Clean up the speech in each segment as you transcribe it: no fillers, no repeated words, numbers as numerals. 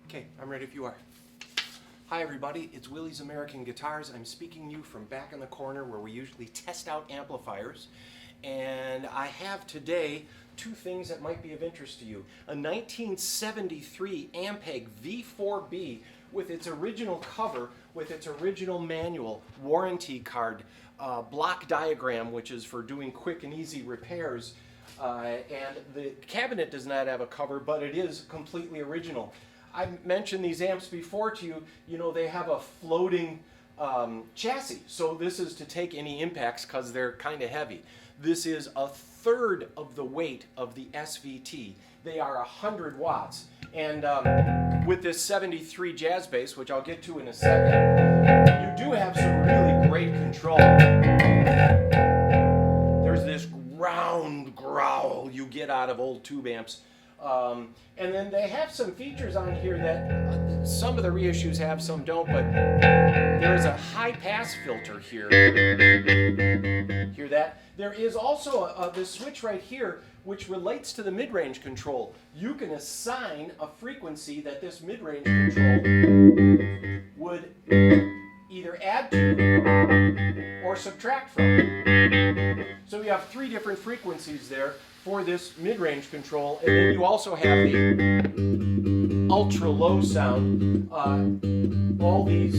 Okay, I'm ready if you are. Hi everybody, it's Willie's American Guitars. I'm speaking to you from back in the corner where we usually test out amplifiers. And I have today two things that might be of interest to you. A 1973 Ampeg V-4B with its original cover, with its original manual, warranty card, block diagram, which is for doing quick and easy repairs. And the cabinet does not have a cover, but it is completely original. I've mentioned these amps before to you. You know, they have a floating chassis. So this is to take any impacts because they're kind of heavy. This is a third of the weight of the SVT. They are 100 watts. And with this 73 Jazz bass, which I'll get to in a second, you do have some really great control. There's this round growl you get out of old tube amps. And then they have some features on here that some of the reissues have, some don't, but there is a high pass filter here. Hear that? There is also this switch right here which relates to the mid-range control. You can assign a frequency that this mid-range control would either add to or subtract from. So we have three different frequencies there for this mid-range control, and then you also have the ultra-low sound. All these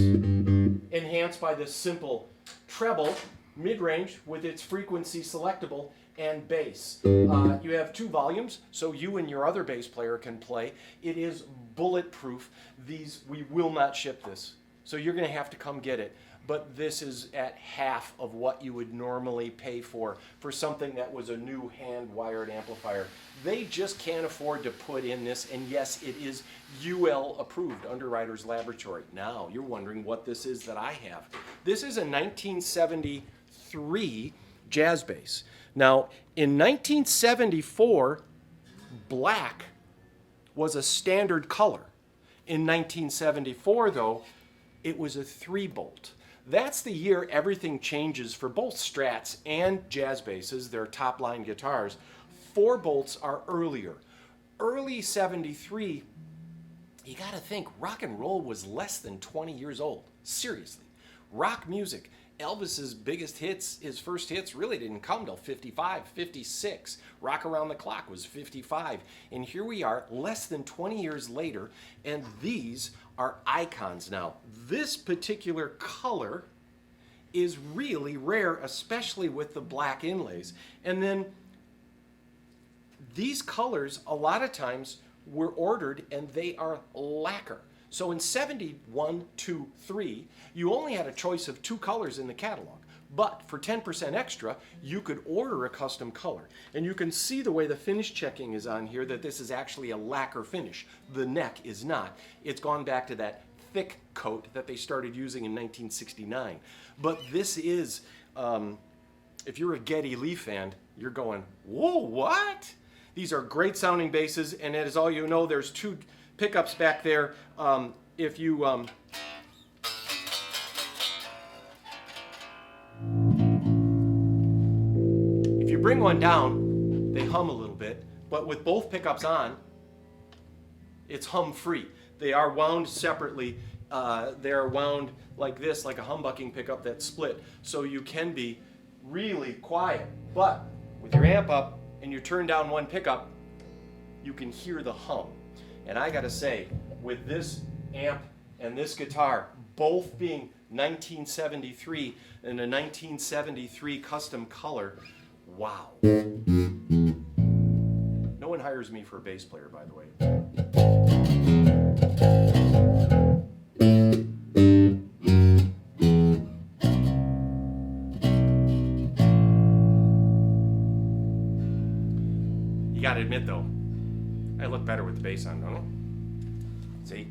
enhanced by this simple treble, mid-range with its frequency selectable, and bass. You have two volumes, so you and your other bass player can play. It is bulletproof. We will not ship this, so you're going to have to come get it. But this is at half of what you would normally pay for something that was a new hand-wired amplifier. They just can't afford to put in this, and yes, it is UL approved, Underwriters Laboratory. Now, you're wondering what this is that I have. This is a 1973 Jazz bass. Now, in 1974, black was a standard color. In 1974, though, it was a 3-bolt. That's the year everything changes for both Strats and Jazz basses, their top-line guitars. 4 bolts are earlier. Early 73, you gotta think, rock and roll was less than 20 years old. Seriously. Rock music, Elvis's biggest hits, his first hits really didn't come till 55, 56. Rock Around the Clock was 55. And here we are, less than 20 years later, and these are icons now. This particular color is really rare, especially with the black inlays. And then these colors, a lot of times, were ordered and they are lacquer. So in 71, 2, 3, you only had a choice of 2 colors in the catalog. But for 10% extra, you could order a custom color. And you can see the way the finish checking is on here that this is actually a lacquer finish. The neck is not. It's gone back to that thick coat that they started using in 1969. But this is, if you're a Geddy Lee fan, you're going, whoa, what? These are great sounding basses, and as all you know, there's 2 pickups back there. If you bring one down, they hum a little bit, but with both pickups on, it's hum free. They are wound separately. They are wound like this, like a humbucking pickup that's split, so you can be really quiet. But with your amp up and you turn down one pickup, you can hear the hum. And I gotta say, with this amp and this guitar, both being 1973 and a 1973 custom color, wow. No one hires me for a bass player, by the way. You gotta admit though, I look better with the bass on, don't I? See?